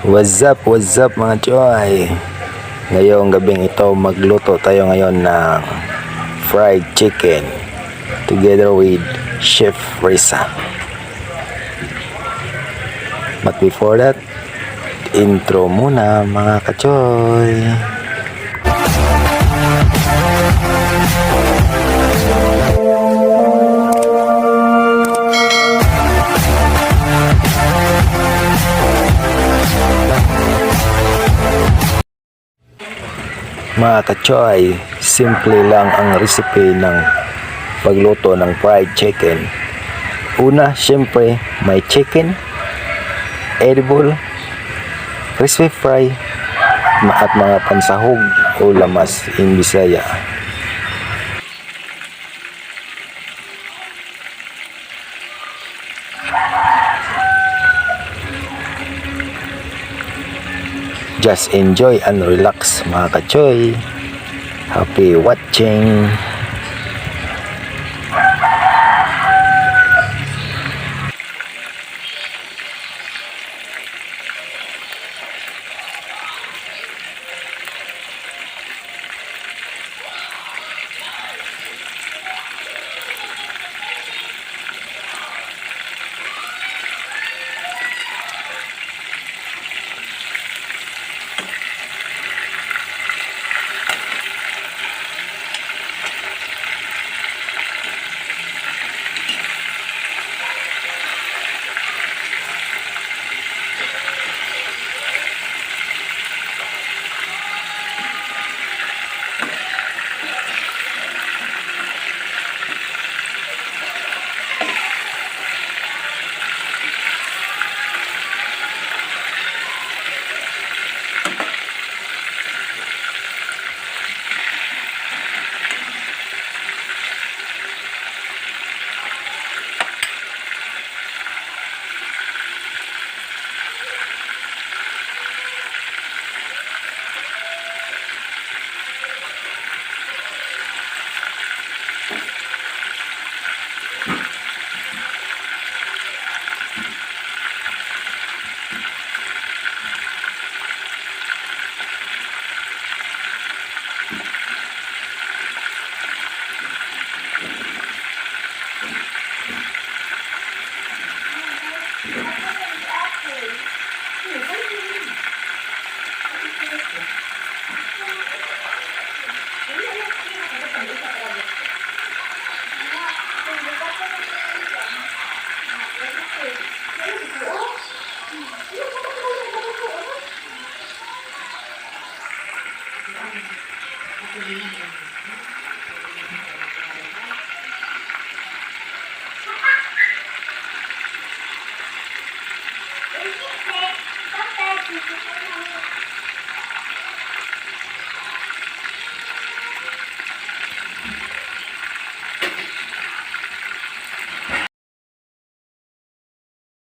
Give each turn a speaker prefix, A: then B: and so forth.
A: What's up mga choy? Ngayong gabing ito magluto tayo ngayon ng fried chicken together with Chef Risa. But before that, intro muna mga kachoy. Mga kachoy, simple lang ang recipe ng pagluto ng fried chicken. Una, syempre, may chicken, edible, crispy fry, at mga pansahog o lamas in Bisaya. Just enjoy and relax mga kachoy. Happy watching.